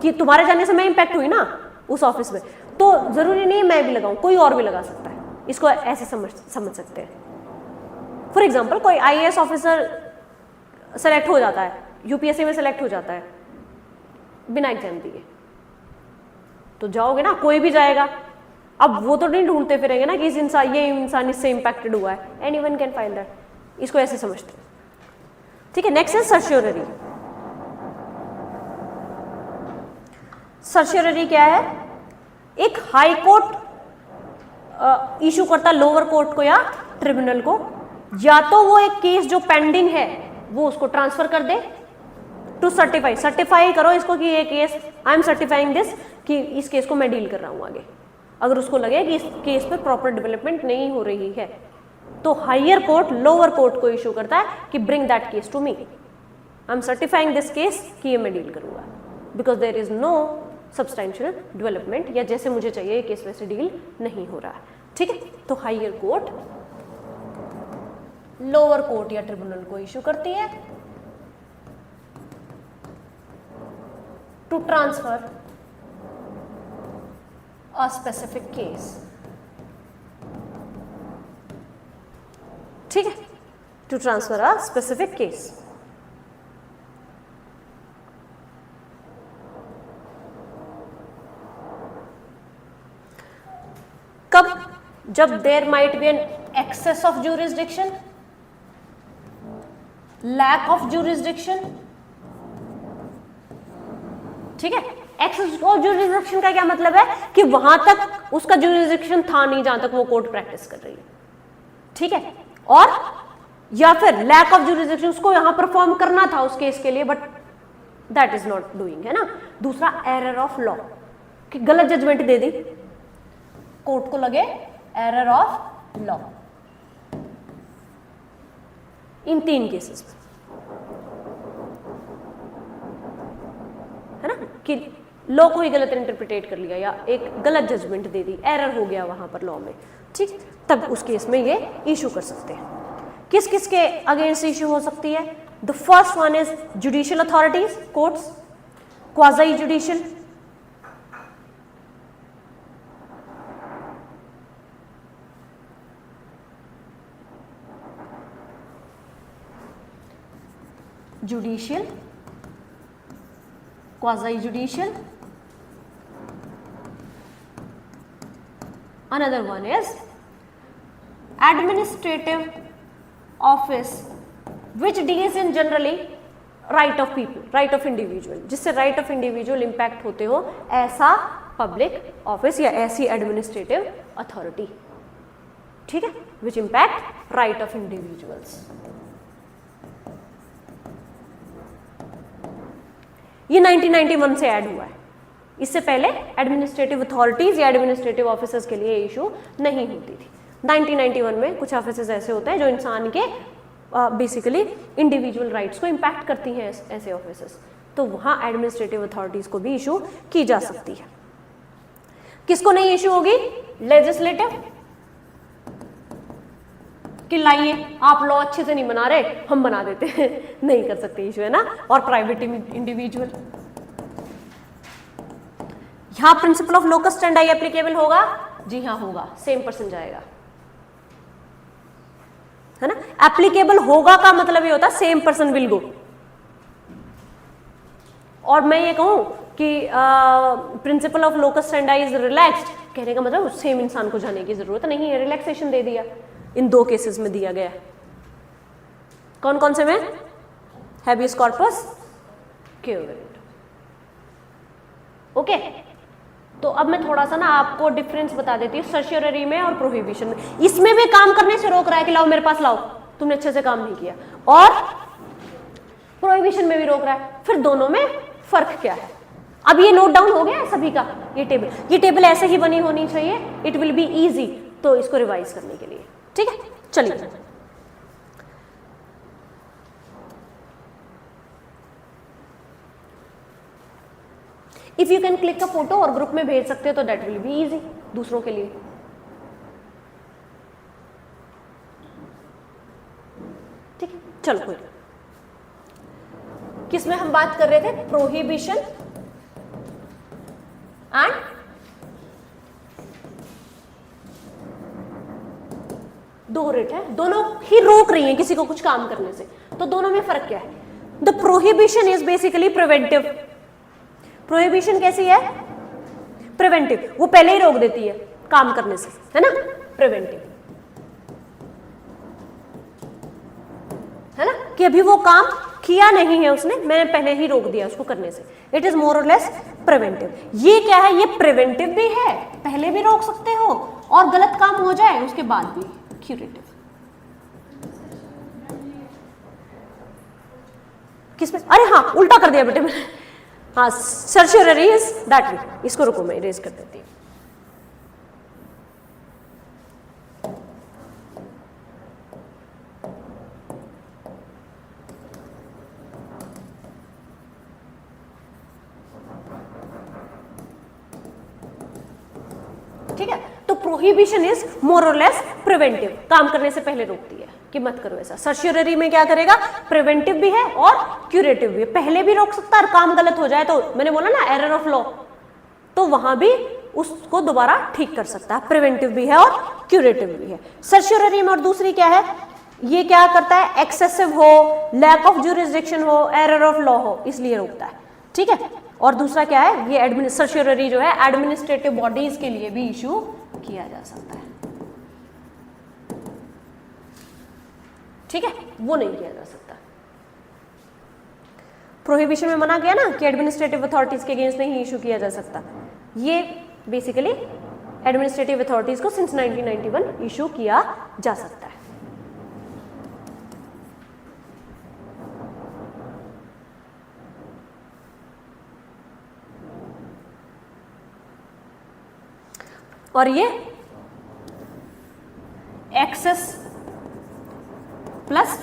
कि तुम्हारे जाने से मैं इंपैक्ट हुई ना उस ऑफिस में, तो जरूरी नहीं है मैं भी लगाऊं, कोई और भी लगा सकता है। इसको ऐसे समझ सकते हैं। फॉर एग्जाम्पल कोई आईएएस ऑफिसर सेलेक्ट हो जाता है, यूपीएससी में सेलेक्ट हो जाता है बिना एग्जाम दिए, तो जाओगे ना, कोई भी जाएगा। अब वो तो नहीं ढूंढते फिरेंगे ना कि ये इंसान इससे इंपैक्टेड हुआ है, एनीवन कैन फाइंड दैट, इसको ऐसे समझते हैं। ठीक है, नेक्स्ट है सर्शियरी। सर्शियरी क्या है? एक हाई कोर्ट इशू करता लोअर कोर्ट को या ट्रिब्यूनल को, या तो वो एक केस जो पेंडिंग है वो उसको ट्रांसफर कर दे टू सर्टिफाई करो इसको कि ये case, I am certifying this, कि इस केस को मैं डील कर रहा हूं आगे। अगर उसको लगे कि इस केस पे प्रॉपर डेवलपमेंट नहीं हो रही है, तो हायर कोर्ट लोअर कोर्ट को इशू करता है कि bring that case to me, I am certifying this case कि ये मैं डील करूंगा, because there is no substantial development, या जैसे मुझे चाहिए ये केस वैसे डील नहीं हो रहा है। ठीक है, तो हायर कोर्ट लोअर कोर्ट या ट्रिब्यूनल को इशू करती है to transfer a specific case। ठीक है, to transfer a specific case। कब? जब there might be an excess of jurisdiction, lack of jurisdiction। ठीक है, एक्सेस ऑफ जुरिसडिक्शन का क्या मतलब है? कि वहां तक उसका जुरिसडिक्शन था नहीं जहां तक वो कोर्ट प्रैक्टिस कर रही है। ठीक है, और या फिर लैक ऑफ जुरिसडिक्शन, उसको यहां परफॉर्म करना था उस केस के लिए but that is not doing, है ना। दूसरा एरर ऑफ लॉ, कि गलत जजमेंट दे दी, कोर्ट को लगे error of law, in 3 cases में, है ना, कि लॉ को ही गलत इंटरप्रिटेट कर लिया या एक गलत जजमेंट दे दी, एरर हो गया वहां पर लॉ में। ठीक, तब उस केस में ये इशू कर सकते हैं। किस किस के अगेंस्ट इशू हो सकती है? The first one is judicial authorities, courts, quasi judicial, judicial, quasi judicial, another one is administrative office which deals in generally right of people, right of individual, जिससे right of individual impact होते हो, ऐसा public office या ऐसी administrative authority, ठीक है, which impact right of individuals. ये 1991 से ऐड हुआ है, इससे पहले एडमिनिस्ट्रेटिव अथॉरिटीज या एडमिनिस्ट्रेटिव ऑफिसर्स के लिए इशू नहीं होती थी. 1991 में कुछ ऑफिसर्स ऐसे होते हैं जो इंसान के बेसिकली इंडिविजुअल राइट्स को इम्पैक्ट करती हैं, ऐसे ऑफिसर्स, तो वहाँ एडमिनिस्ट्रेटिव अथॉरिटीज को भी इशू की जा सकती है. किसको नहीं इशू होगी? लेजिस्लेटिव, कि लाइए आप लॉ अच्छे से नहीं बना रहे, हम बना देते हैं, नहीं कर सकते इशू, है ना. और प्राइवेट इंडिविजुअल, यहां principle of locus standi applicable होगा? जी हाँ होगा, सेम पर्सन जाएगा, है ना. एप्लीकेबल होगा का मतलब ये होता है सेम पर्सन विल गो. और मैं ये कहूं कि principle of locus standi is relaxed, कहने का मतलब सेम इंसान को जाने की जरूरत नहीं है, रिलैक्सेशन दे दिया. इन दो केसेस में दिया गया. कौन कौन से में? Habeas corpus, curate. ओके, तो अब मैं थोड़ा सा ना आपको डिफरेंस बता देती हूँ सर्शियरी में और प्रोहिबिशन में. इसमें भी काम करने से रोक रहा है कि लाओ मेरे पास लाओ, तुमने अच्छे से काम नहीं किया, और प्रोहिबिशन में भी रोक रहा है. फिर दोनों में फर्क क्या है? अब ये नोट डाउन हो गया है सभी का, ये टेबल ऐसे ही बनी होनी चाहिए, इट विल बी इजी, तो इसको रिवाइज करने के लिए, ठीक है. चलिए, इफ यू कैन क्लिक का फोटो और ग्रुप में भेज सकते हो तो दैट विल बी इजी दूसरों के लिए. ठीक है, चलो कोई. किसमें हम बात कर रहे थे? प्रोहिबिशन एंड दो रेट है, दोनों ही रोक रही हैं किसी को कुछ काम करने से, तो दोनों में फर्क क्या है? The prohibition is basically preventive. Prohibition कैसी है? प्रिवेंटिव, वो पहले ही रोक देती है काम करने से, है ना. प्रिवेंटिव है ना, कि अभी वो काम किया नहीं है उसने, मैंने पहले ही रोक दिया उसको करने से. इट इज मोर और लेस प्रिवेंटिव. ये क्या है? ये प्रिवेंटिव भी है, पहले भी रोक सकते हो, और गलत काम हो जाए उसके बाद भी क्यूरेटिव. किसमें? अरे हाँ, उल्टा कर दिया बेटे मैंने. हाँ, सर्शियरी इज दैट वे. इसको रुको, मैं इरेज कर देती हूँ. ठीक है, तो प्रोहिबिशन इज मोर और लेस प्रिवेंटिव, काम करने से पहले रोकती है कि मत करो ऐसा. सर्शियरी में क्या करेगा? प्रिवेंटिव भी है और क्यूरेटिव भी है, पहले भी रोक सकता है, और काम गलत हो जाए तो मैंने बोला ना एरर ऑफ लॉ, तो वहां भी उसको दोबारा ठीक कर सकता है. प्रिवेंटिव भी है और क्यूरेटिव भी है. सर्शियरी में और दूसरी क्या है? ये क्या करता है? एक्सेसिव हो, लैक ऑफ ज्यूरिसडिक्शन हो, एरर ऑफ लॉ हो, इसलिए रोकता है. ठीक है, और दूसरा क्या है? ये सर्शियरी जो है एडमिनिस्ट्रेटिव बॉडीज के लिए भी इशू किया जा सकता है. ठीक है, वो नहीं किया जा सकता. प्रोहिबिशन में मना किया ना कि एडमिनिस्ट्रेटिव अथॉरिटीज के अगेंस्ट नहीं इशू किया जा सकता. ये बेसिकली एडमिनिस्ट्रेटिव अथॉरिटीज को सिंस 1991 इशू किया जा सकता है. और ये excess plus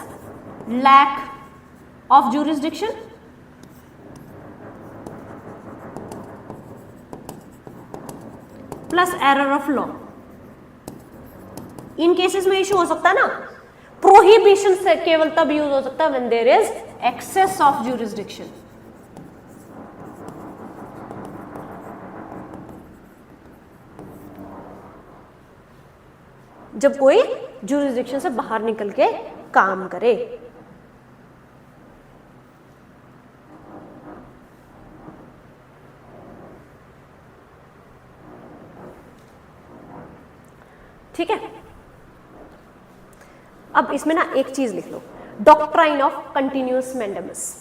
lack of jurisdiction plus error of law, इन केसेस में इशू हो सकता है ना. प्रोहिबिशन से केवल तब यूज हो सकता है when there is excess of jurisdiction. जब कोई ज्यूरिसडिक्शन से बाहर निकल के काम करे. अब इसमें ना एक चीज लिख लो, doctrine of continuous mandamus.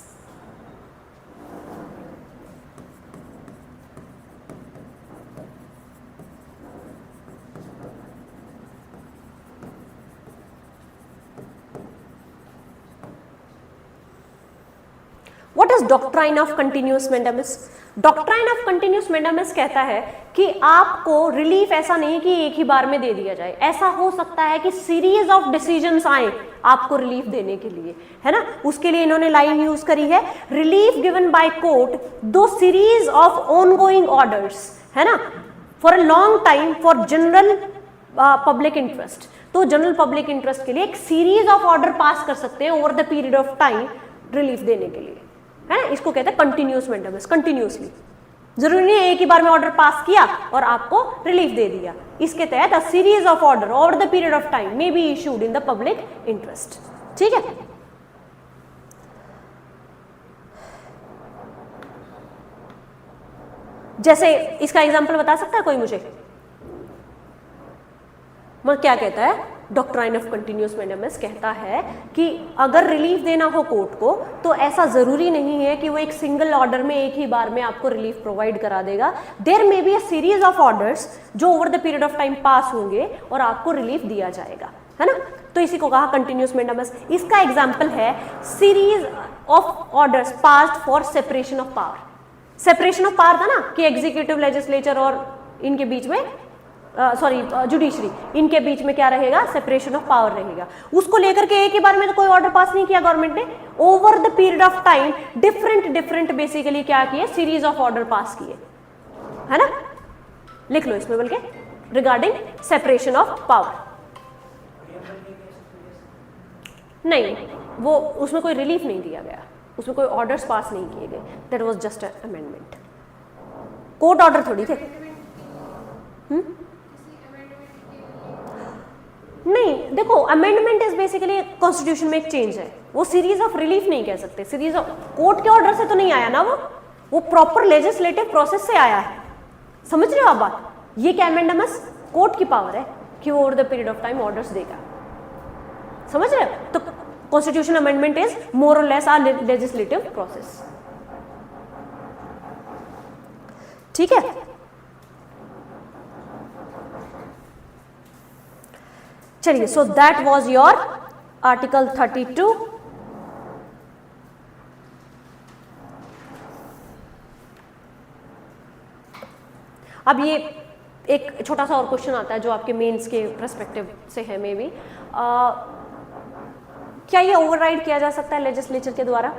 What is doctrine of continuous mandamus? Doctrine of continuous mandamus कहता है कि आपको रिलीफ ऐसा नहीं कि एक ही बार में दे दिया जाए, ऐसा हो सकता है कि सीरीज ऑफ डिसीजंस आए आपको रिलीफ देने के लिए, है ना। उसके लिए इन्होंने लाइन यूज करी है, रिलीफ गिवन बाय कोर्ट दो सीरीज ऑफ ऑनगोइंग ऑर्डर्स, है ना, for a long time for general public interest. तो जनरल पब्लिक इंटरेस्ट के लिए एक सीरीज ऑफ ऑर्डर पास कर सकते हैं over the period of time relief देने के लिए, है ना। इसको कहते हैं कंटिन्यूअस मैंडेमस, कंटिन्यूअसली, जरूरी नहीं है एक ही बार में ऑर्डर पास किया और आपको रिलीफ दे दिया। इसके तहत अ series of order over the period of time may be issued in the public interest, ठीक है। जैसे इसका एग्जांपल बता सकता है कोई मुझे? मतलब क्या कहता है डॉक्ट्राइन ऑफ कंटिन्यूअस मैंडेमस? कहता है कि अगर रिलीफ देना हो कोर्ट को तो ऐसा जरूरी नहीं है कि वो एक सिंगल ऑर्डर में एक ही बार में आपको रिलीफ प्रोवाइड करा देगा। There may be a series of orders जो over the period of time pass होंगे और आपको रिलीफ दिया जाएगा, है ना। तो इसी को कहा कंटिन्यूअस मैंडेमस। इसका एग्जाम्पल है series of orders passed for separation of power. Separation of power था ना कि एग्जीक्यूटिव, लेजिस्लेचर और इनके बीच में जुडिशरी, इनके बीच में क्या रहेगा? सेपरेशन ऑफ पावर रहेगा। उसको लेकर के एक ही बार में तो कोई ऑर्डर पास नहीं किया गवर्नमेंट ने, over the period of time different basically क्या किए? सीरीज ऑफ ऑर्डर पास किए, है ना। लिख लो इसमें बल्कि रिगार्डिंग सेपरेशन ऑफ पावर। नहीं, वो उसमें कोई रिलीफ नहीं दिया गया, उसमें कोई ऑर्डर्स पास नहीं किए गए, that was just amendment. Court order थोड़ी थे। नहीं, देखो अमेंडमेंट इज बेसिकली कॉन्स्टिट्यूशन में एक चेंज है, वो सीरीज ऑफ रिलीफ नहीं कह सकते। सीरीज ऑफ कोर्ट के ऑर्डर से तो नहीं आया ना, वो प्रॉपर लेजिस्लेटिव प्रोसेस से आया है। समझ रहे हो आप बात? ये क्या अमेंडमस? कोर्ट की पावर है कि वो over the period of time orders देगा। समझ रहे हो? तो कॉन्स्टिट्यूशन अमेंडमेंट इज मोर और लेस आर लेजिस्लेटिव प्रोसेस, ठीक है। चलिए, so that was your article 32। अब ये एक छोटा सा और क्वेश्चन आता है जो आपके मेंस के पर्सपेक्टिव से है मे बी, क्या ये ओवरराइड किया जा सकता है लेजिस्लेचर के द्वारा?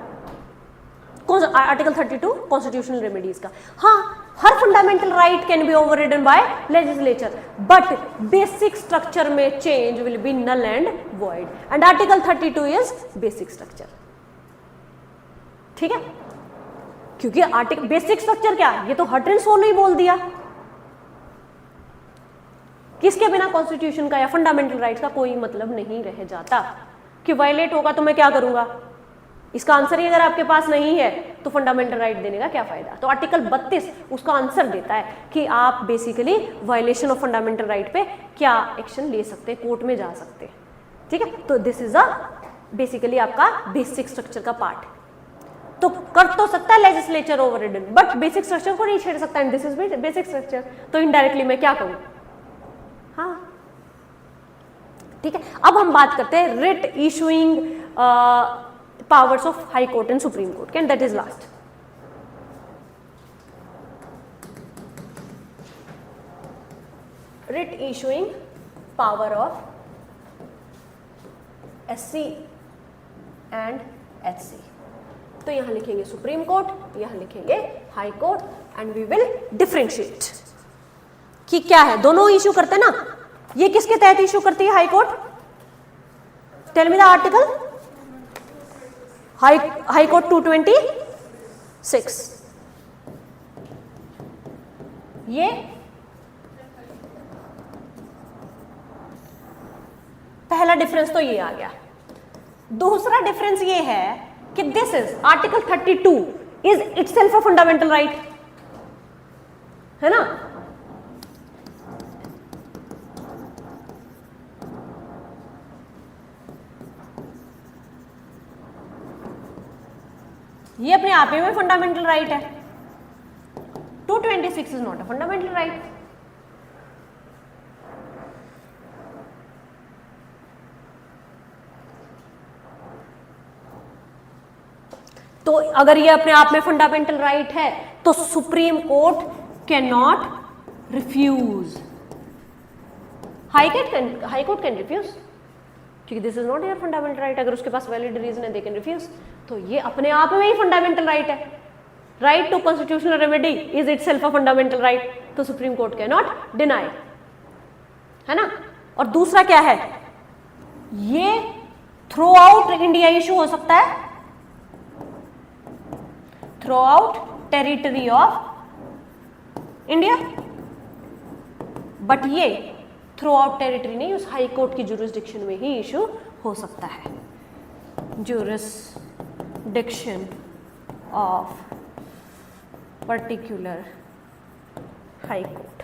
आर्टिकल 32 कॉन्स्टिट्यूशनल रेमेडीज का। हाँ, हर fundamental right can be overridden by legislature, but basic structure में change will be null and void, and article 32 is basic structure, ठीक है। क्योंकि आर्टिकल बेसिक स्ट्रक्चर क्या, ये तो हट एंड सोल ही बोल दिया, किसके बिना कॉन्स्टिट्यूशन का या फंडामेंटल राइट्स का कोई मतलब नहीं रह जाता। कि वायलेट होगा तो मैं क्या करूंगा? इसका आंसर ही अगर आपके पास नहीं है तो फंडामेंटल राइट देने का क्या फायदा? तो आर्टिकल 32 उसका आंसर देता है कि आप basically violation of fundamental right पे क्या एक्शन ले सकते हैं, कोर्ट में जा सकते हैं, ठीक है। तो दिस इज अ बेसिकली आपका बेसिक स्ट्रक्चर का पार्ट। तो कर तो सकता है लेजिस्लेचर ओवररिडन, बट बेसिक स्ट्रक्चर को नहीं छेड़ सकता, and this is basic structure. तो इनडायरेक्टली मैं क्या करूं? हाँ, ठीक है। अब हम बात करते हैं writ issuing powers of High Court and Supreme Court, and that is last. Writ issuing power of SC and HC. तो यहां लिखेंगे सुप्रीम कोर्ट, यहां लिखेंगे high court, and we will differentiate कि क्या है। दोनों इशू करते हैं ना। ये किसके तहत इशू करती है high court? Tell me the article. High court 226। ये पहला डिफरेंस तो ये आ गया। दूसरा डिफरेंस ये है कि this is article 32 is itself a fundamental right, है ना। ये अपने आप ही में फंडामेंटल राइट है। 226 is not a fundamental right. तो अगर ये अपने आप में फंडामेंटल राइट है तो supreme court can not refuse, high court can refuse, क्योंकि this is not your fundamental right. अगर उसके पास वैलिड रीजन है दे कैन रिफ्यूज। तो ये अपने आप में ही फंडामेंटल राइट है। Right to constitutional remedy is itself a fundamental right, तो सुप्रीम कोर्ट कैन नॉट डिनाई, है ना। और दूसरा क्या है, ये थ्रू आउट इंडिया इशू हो सकता है, through out territory of India, but ये थ्रू आउट टेरिटरी नहीं, उस हाई कोर्ट की जुरिस्डिक्शन में ही इशू हो सकता है। Jurisdiction of particular high court,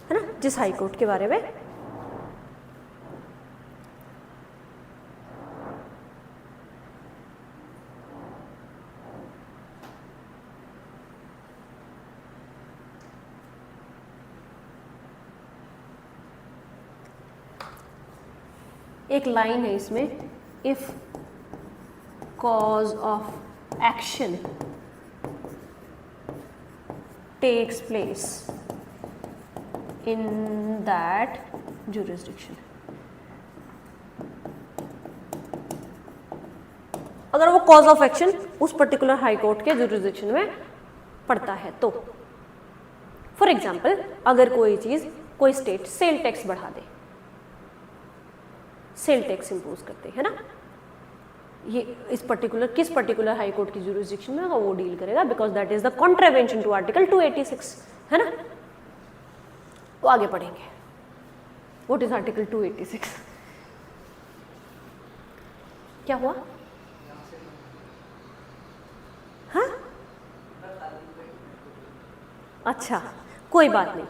है ना, जिस हाई कोर्ट के बारे में एक लाइन है इसमें, if cause of action takes place in that jurisdiction, अगर वो कॉज ऑफ एक्शन उस पर्टिकुलर हाई कोर्ट के जुरिस्डिक्शन में पड़ता है तो। फॉर एग्जाम्पल, अगर कोई चीज, कोई स्टेट सेल टैक्स बढ़ा दे, सेल टैक्स इंपोज करते हैं ना, ये इस पर्टिकुलर किस पर्टिकुलर हाई कोर्ट की जुरिस्डिक्शन में होगा वो डील करेगा, because that is the contravention to article 286, है ना। वो आगे पढ़ेंगे व्हाट इज आर्टिकल 286, क्या हुआ। हाँ अच्छा, कोई बात नहीं,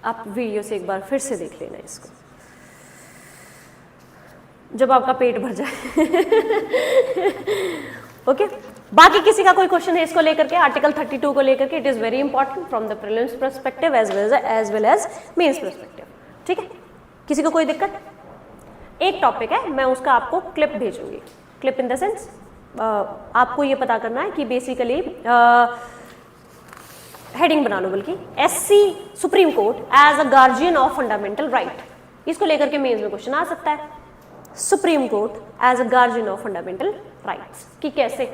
आप वीडियो से एक बार फिर से देख लेना इसको जब आपका पेट भर जाए। ओके, बाकी किसी का कोई क्वेश्चन है इसको लेकर के, आर्टिकल 32 को लेकर के? It is very important from the prelims perspective as well as mains perspective. ठीक है, किसी को कोई दिक्कत? एक टॉपिक है, मैं उसका आपको क्लिप भेजूंगी। क्लिप इन द सेंस आपको ये पता करना है कि बेसिकली हेडिंग बना लो, बल्कि SC supreme court as a guardian of fundamental right, इसको लेकर के मेंस में क्वेश्चन आ सकता है। Supreme court as a guardian of fundamental rights कि कैसे,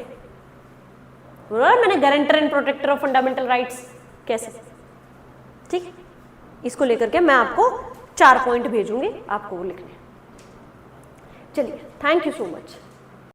मैंने guarantor and protector of fundamental rights कैसे, ठीक, इसको लेकर के मैं आपको 4 पॉइंट भेजूंगी, आपको वो लिखने। चलिए, थैंक यू सो मच।